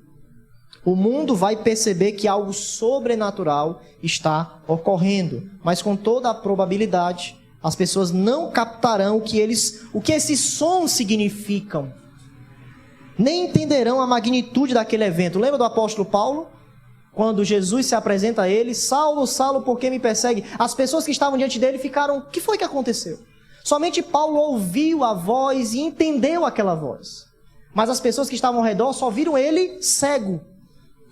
O mundo vai perceber que algo sobrenatural está ocorrendo, mas com toda a probabilidade, as pessoas não captarão o que esses sons significam. Nem entenderão a magnitude daquele evento. Lembra do apóstolo Paulo? Quando Jesus se apresenta a ele: Saulo, Saulo, por que me persegue? As pessoas que estavam diante dele ficaram: o que foi que aconteceu? Somente Paulo ouviu a voz e entendeu aquela voz. Mas as pessoas que estavam ao redor só viram ele cego.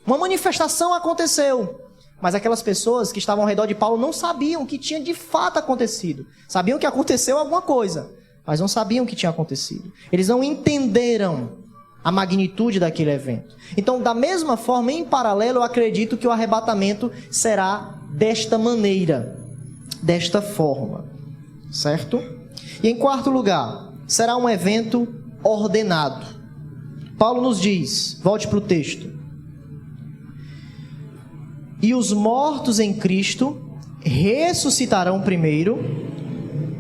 Uma manifestação aconteceu. Mas aquelas pessoas que estavam ao redor de Paulo não sabiam o que tinha de fato acontecido. Sabiam que aconteceu alguma coisa, mas não sabiam o que tinha acontecido. Eles não entenderam a magnitude daquele evento. Então, da mesma forma, em paralelo, eu acredito que o arrebatamento será desta maneira, desta forma, certo? E em quarto lugar, será um evento ordenado. Paulo nos diz, volte para o texto: e os mortos em Cristo ressuscitarão primeiro,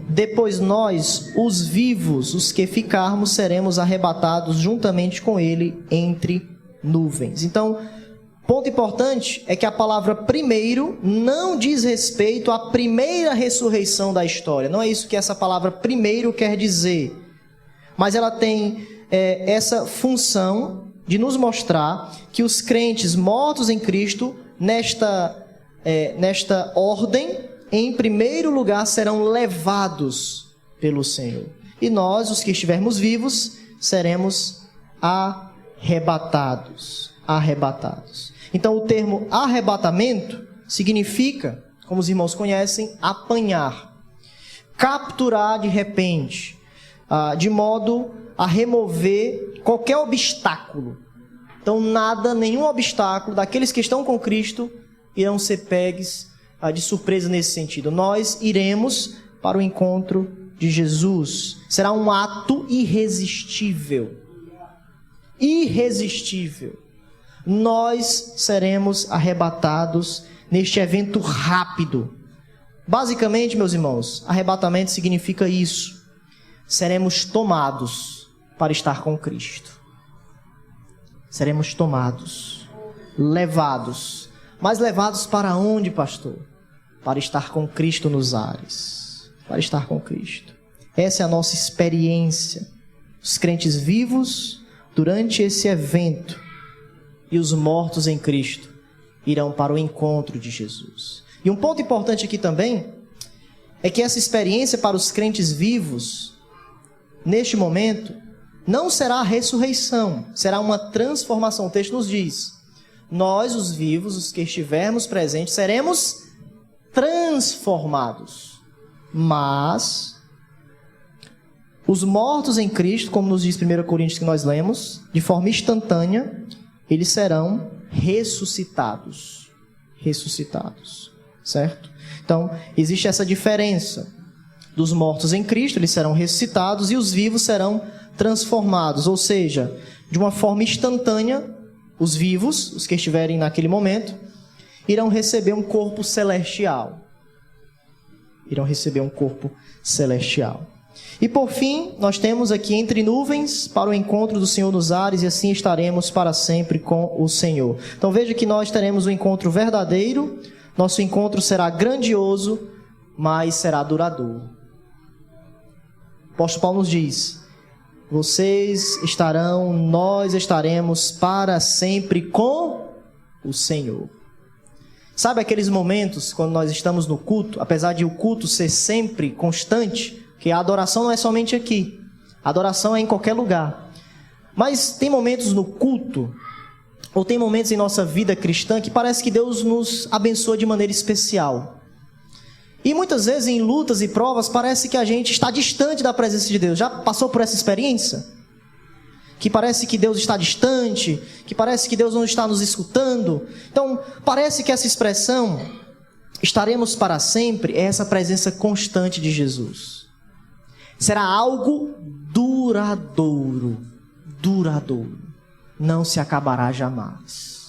depois nós, os vivos, os que ficarmos, seremos arrebatados juntamente com ele entre nuvens. Então, ponto importante é que a palavra primeiro não diz respeito à primeira ressurreição da história. Não é isso que essa palavra primeiro quer dizer. Mas ela tem essa função de nos mostrar que os crentes mortos em Cristo, nesta ordem, em primeiro lugar serão levados pelo Senhor. E nós, os que estivermos vivos, seremos arrebatados. arrebatados. Então, o termo arrebatamento significa, como os irmãos conhecem, apanhar, capturar de repente, de modo a remover qualquer obstáculo. Então, nenhum obstáculo daqueles que estão com Cristo irão ser pegues de surpresa nesse sentido. Nós iremos para o encontro de Jesus. Será um ato irresistível. Irresistível. Nós seremos arrebatados neste evento rápido. Basicamente, meus irmãos, arrebatamento significa isso. Seremos tomados para estar com Cristo. Seremos tomados, levados. Mas levados para onde, pastor? Para estar com Cristo nos ares. Para estar com Cristo. Essa é a nossa experiência. Os crentes vivos, durante esse evento, e os mortos em Cristo irão para o encontro de Jesus. E um ponto importante aqui também é que essa experiência para os crentes vivos, neste momento, não será a ressurreição, será uma transformação. O texto nos diz: nós, os vivos, os que estivermos presentes, seremos transformados. Mas os mortos em Cristo, como nos diz 1 Coríntios que nós lemos, de forma instantânea, eles serão ressuscitados. Ressuscitados, certo? Então, existe essa diferença. Dos mortos em Cristo, eles serão ressuscitados, e os vivos serão transformados. Ou seja, de uma forma instantânea, os vivos, os que estiverem naquele momento, irão receber um corpo celestial. Irão receber um corpo celestial. E por fim, nós temos aqui entre nuvens para o encontro do Senhor nos ares, e assim estaremos para sempre com o Senhor. Então veja que nós teremos um encontro verdadeiro, nosso encontro será grandioso, mas será duradouro. O apóstolo Paulo nos diz: vocês estarão, nós estaremos para sempre com o Senhor. Sabe aqueles momentos quando nós estamos no culto, apesar de o culto ser sempre constante, que a adoração não é somente aqui, a adoração é em qualquer lugar. Mas tem momentos no culto, ou tem momentos em nossa vida cristã, que parece que Deus nos abençoa de maneira especial. E muitas vezes em lutas e provas parece que a gente está distante da presença de Deus. Já passou por essa experiência? Que parece que Deus está distante, que parece que Deus não está nos escutando. Então, parece que essa expressão, estaremos para sempre, é essa presença constante de Jesus. Será algo duradouro, duradouro. Não se acabará jamais.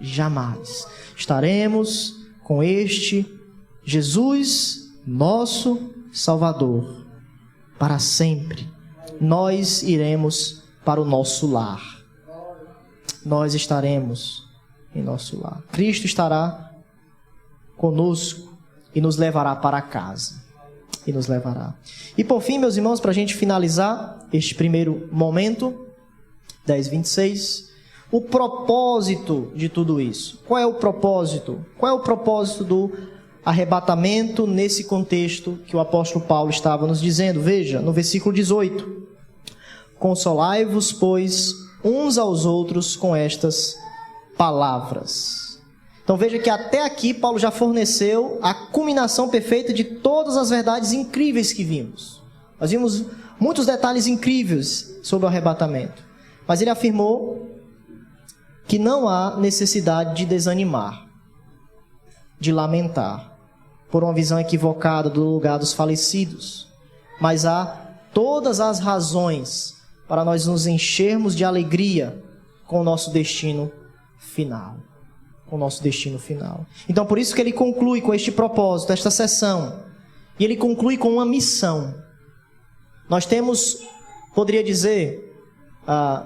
Jamais. Estaremos com este Jesus, nosso Salvador, para sempre. Nós iremos para o nosso lar. Nós estaremos em nosso lar. Cristo estará conosco e nos levará para casa. E nos levará. E por fim, meus irmãos, para a gente finalizar este primeiro momento, 10:26, o propósito de tudo isso. Qual é o propósito? Qual é o propósito do arrebatamento nesse contexto que o apóstolo Paulo estava nos dizendo? Veja, no versículo 18. Consolai-vos, pois, uns aos outros com estas palavras. Então veja que até aqui Paulo já forneceu a culminação perfeita de todas as verdades incríveis que vimos. Nós vimos muitos detalhes incríveis sobre o arrebatamento. Mas ele afirmou que não há necessidade de desanimar, de lamentar, por uma visão equivocada do lugar dos falecidos. Mas há todas as razões para nós nos enchermos de alegria com o nosso destino final. Com o nosso destino final. Então, por isso que ele conclui com este propósito, esta sessão. E ele conclui com uma missão. Nós temos, poderia dizer,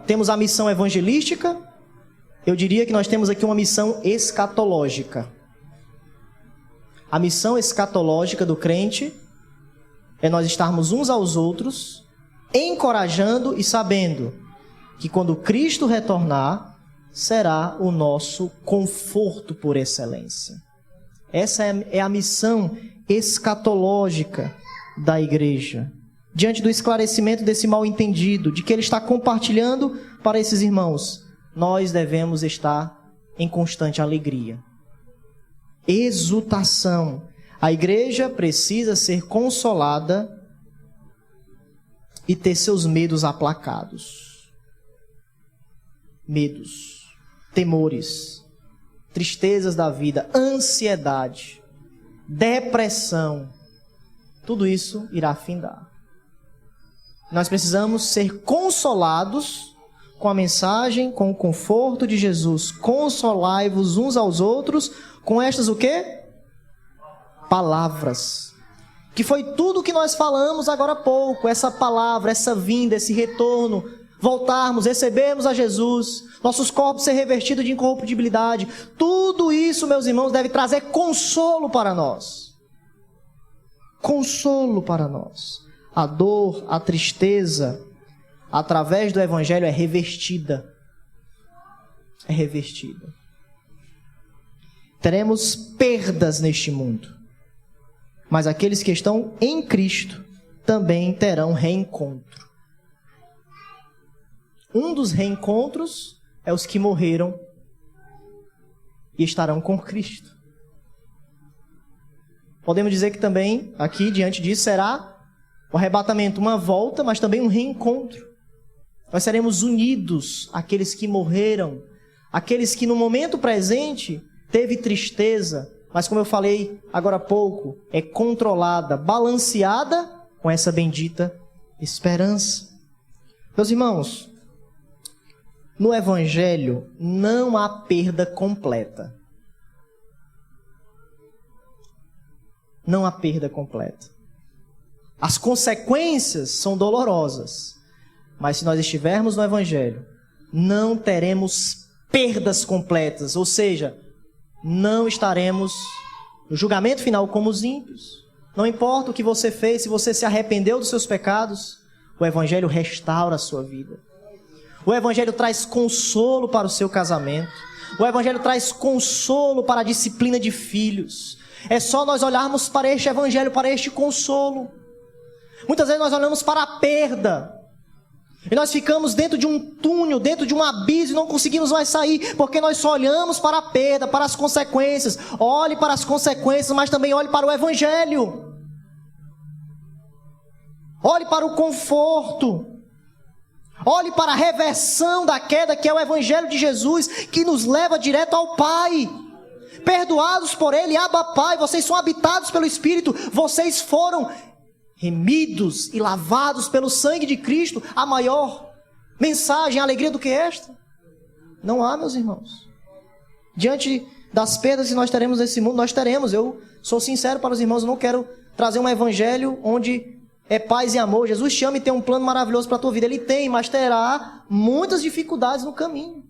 temos a missão evangelística. Eu diria que nós temos aqui uma missão escatológica. A missão escatológica do crente é nós estarmos uns aos outros, encorajando e sabendo que quando Cristo retornar, será o nosso conforto por excelência. Essa é a missão escatológica da igreja. Diante do esclarecimento desse mal-entendido, de que ele está compartilhando para esses irmãos nós devemos estar em constante alegria. Exultação. A igreja precisa ser consolada e ter seus medos aplacados. Medos, temores, tristezas da vida, ansiedade, depressão, tudo isso irá findar. Nós precisamos ser consolados com a mensagem, com o conforto de Jesus. Consolai-vos uns aos outros com estas o quê? Palavras. Que foi tudo o que nós falamos agora há pouco. Essa palavra, essa vinda, esse retorno. Voltarmos, recebermos a Jesus. Nossos corpos ser revestidos de incorruptibilidade. Tudo isso, meus irmãos, deve trazer consolo para nós. Consolo para nós. A dor, a tristeza, através do Evangelho é revestida. É revestida. Teremos perdas neste mundo. Mas aqueles que estão em Cristo também terão reencontro. Um dos reencontros é os que morreram e estarão com Cristo. Podemos dizer que também, aqui, diante disso, será o arrebatamento, uma volta, mas também um reencontro. Nós seremos unidos àqueles que morreram, aqueles que no momento presente teve tristeza, mas como eu falei agora há pouco, é controlada, balanceada com essa bendita esperança. Meus irmãos, no Evangelho não há perda completa. Não há perda completa. As consequências são dolorosas, mas se nós estivermos no Evangelho, não teremos perdas completas, ou seja, não estaremos no julgamento final como os ímpios. Não importa o que você fez, se você se arrependeu dos seus pecados, o Evangelho restaura a sua vida. O Evangelho traz consolo para o seu casamento. O Evangelho traz consolo para a disciplina de filhos. É só nós olharmos para este Evangelho, para este consolo. Muitas vezes nós olhamos para a perda. E nós ficamos dentro de um túnel, dentro de um abismo e não conseguimos mais sair, porque nós só olhamos para a perda, para as consequências. Olhe para as consequências, mas também olhe para o Evangelho. Olhe para o conforto. Olhe para a reversão da queda, que é o Evangelho de Jesus, que nos leva direto ao Pai. Perdoados por Ele, Abba Pai, vocês são habitados pelo Espírito, vocês foram remidos e lavados pelo sangue de Cristo. A maior mensagem, alegria do que esta? Não há, meus irmãos. Diante das perdas que nós teremos nesse mundo, nós teremos. Eu sou sincero para os irmãos, eu não quero trazer um evangelho onde é paz e amor. Jesus te ama e tem um plano maravilhoso para a tua vida. Ele tem, mas terá muitas dificuldades no caminho.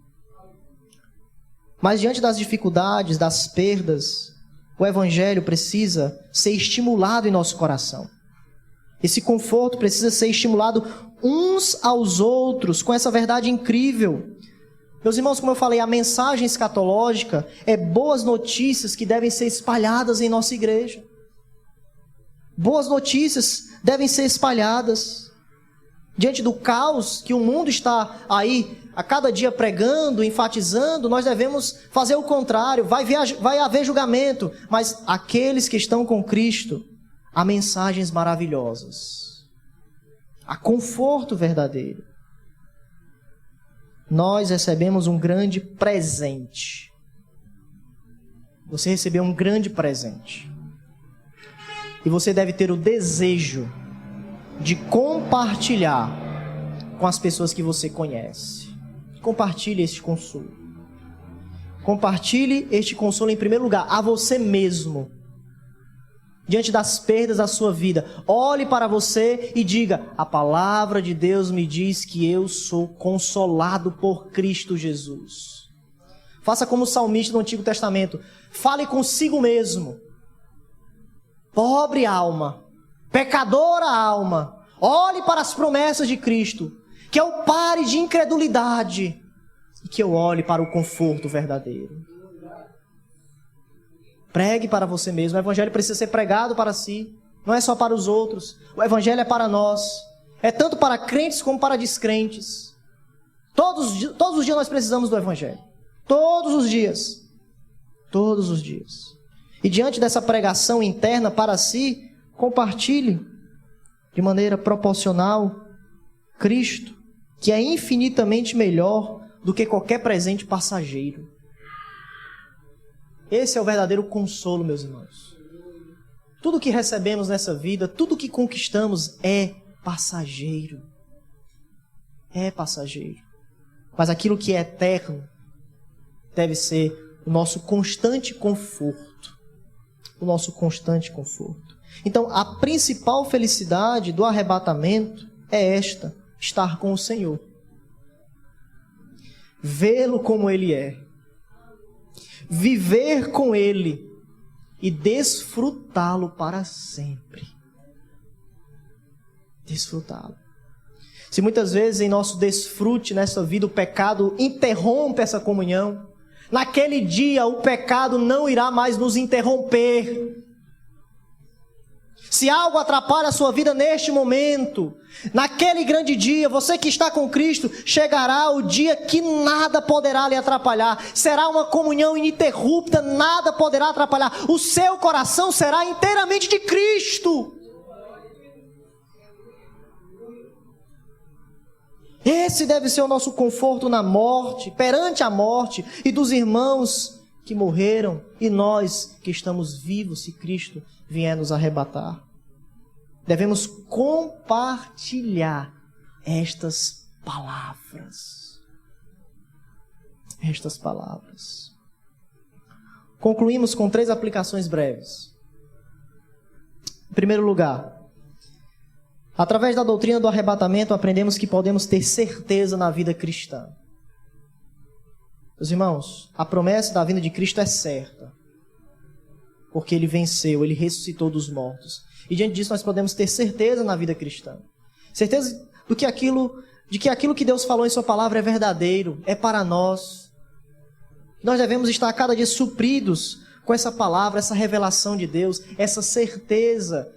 Mas diante das dificuldades, das perdas, o evangelho precisa ser estimulado em nosso coração. Esse conforto precisa ser estimulado uns aos outros com essa verdade incrível. Meus irmãos, como eu falei, a mensagem escatológica é boas notícias que devem ser espalhadas em nossa igreja. Boas notícias devem ser espalhadas. Diante do caos que o mundo está aí a cada dia pregando, enfatizando, nós devemos fazer o contrário. Vai haver julgamento, mas aqueles que estão com Cristo, há mensagens maravilhosas. Há conforto verdadeiro. Nós recebemos um grande presente. Você recebeu um grande presente. E você deve ter o desejo de compartilhar com as pessoas que você conhece. Compartilhe este consolo. Compartilhe este consolo em primeiro lugar a você mesmo. Diante das perdas da sua vida, olhe para você e diga: a palavra de Deus me diz que eu sou consolado por Cristo Jesus. Faça como o salmista do Antigo Testamento. Fale consigo mesmo. Pobre alma, pecadora alma, olhe para as promessas de Cristo, que eu pare de incredulidade e que eu olhe para o conforto verdadeiro. Pregue para você mesmo. O evangelho precisa ser pregado para si, não é só para os outros. O evangelho é para nós. É tanto para crentes como para descrentes. Todos Todos os dias nós precisamos do Evangelho. Todos os dias. Todos os dias. E diante dessa pregação interna para si, compartilhe de maneira proporcional Cristo, que é infinitamente melhor do que qualquer presente passageiro. Esse é o verdadeiro consolo, meus irmãos. Tudo que recebemos nessa vida, tudo que conquistamos é passageiro. É passageiro. Mas aquilo que é eterno deve ser o nosso constante conforto. O nosso constante conforto. Então, a principal felicidade do arrebatamento é esta: estar com o Senhor. Vê-lo como Ele é. Viver com Ele e desfrutá-lo para sempre. Desfrutá-lo. Se muitas vezes em nosso desfrute nessa vida o pecado interrompe essa comunhão, naquele dia o pecado não irá mais nos interromper. Se algo atrapalha a sua vida neste momento, naquele grande dia, você que está com Cristo, chegará o dia que nada poderá lhe atrapalhar. Será uma comunhão ininterrupta, nada poderá atrapalhar. O seu coração será inteiramente de Cristo. Esse deve ser o nosso conforto na morte, perante a morte, e dos irmãos que morreram, e nós que estamos vivos se Cristo vier nos arrebatar. Devemos compartilhar estas palavras. Estas palavras. Concluímos com 3 aplicações breves. Em primeiro lugar, através da doutrina do arrebatamento, aprendemos que podemos ter certeza na vida cristã. Meus irmãos, a promessa da vinda de Cristo é certa, porque Ele venceu, Ele ressuscitou dos mortos. E diante disso nós podemos ter certeza na vida cristã. Certeza de que aquilo que Deus falou em Sua palavra é verdadeiro, é para nós. Nós devemos estar a cada dia supridos com essa palavra, essa revelação de Deus, essa certeza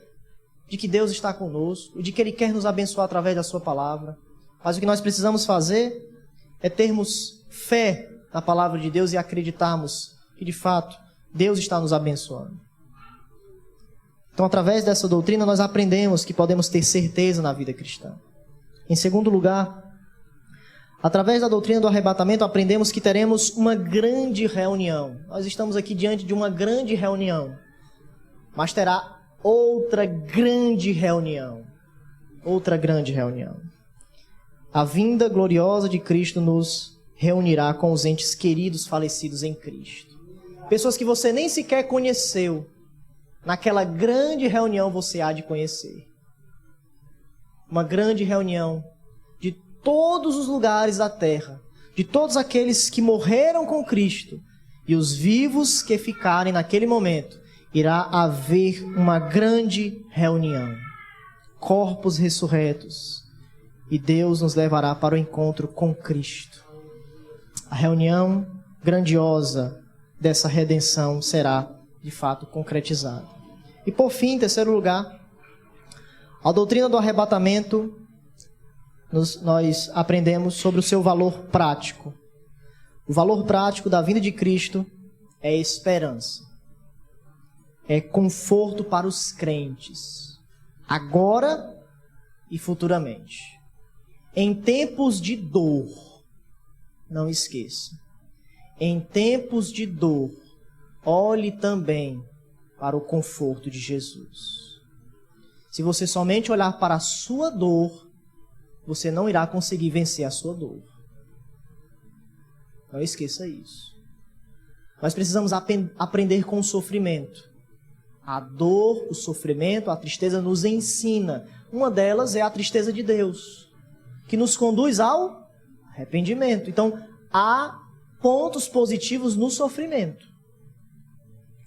de que Deus está conosco, de que Ele quer nos abençoar através da Sua palavra. Mas o que nós precisamos fazer é termos fé na palavra de Deus e acreditarmos que, de fato, Deus está nos abençoando. Então, através dessa doutrina, nós aprendemos que podemos ter certeza na vida cristã. Em segundo lugar, através da doutrina do arrebatamento, aprendemos que teremos uma grande reunião. Nós estamos aqui diante de uma grande reunião, mas terá outra grande reunião. Outra grande reunião. A vinda gloriosa de Cristo nos reunirá com os entes queridos falecidos em Cristo. Pessoas que você nem sequer conheceu, naquela grande reunião você há de conhecer. Uma grande reunião de todos os lugares da terra, de todos aqueles que morreram com Cristo e os vivos que ficarem naquele momento. Irá haver uma grande reunião. Corpos ressurretos. E Deus nos levará para o encontro com Cristo. A reunião grandiosa dessa redenção será, de fato, concretizada. E por fim, em terceiro lugar, a doutrina do arrebatamento, nós aprendemos sobre o seu valor prático. O valor prático da vinda de Cristo é esperança. É conforto para os crentes, agora e futuramente. Em tempos de dor, não esqueça, em tempos de dor, olhe também para o conforto de Jesus. Se você somente olhar para a sua dor, você não irá conseguir vencer a sua dor. Não esqueça isso. Nós precisamos aprender com o sofrimento. A dor, o sofrimento, a tristeza nos ensina. Uma delas é a tristeza de Deus, que nos conduz ao arrependimento. Então, há pontos positivos no sofrimento.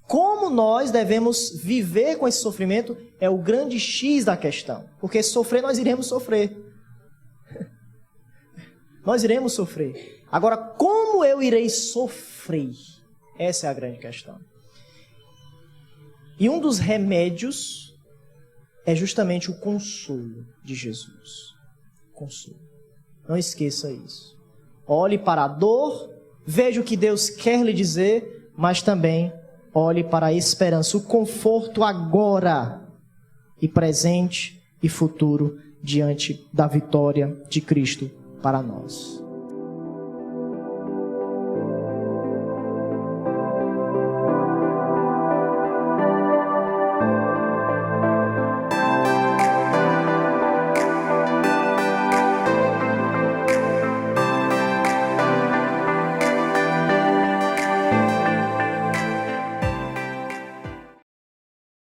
Como nós devemos viver com esse sofrimento é o grande X da questão. Porque sofrer, nós iremos sofrer. Nós iremos sofrer. Agora, como eu irei sofrer? Essa é a grande questão. E um dos remédios é justamente o consolo de Jesus. Consolo. Não esqueça isso. Olhe para a dor, veja o que Deus quer lhe dizer, mas também olhe para a esperança, o conforto agora e presente e futuro diante da vitória de Cristo para nós.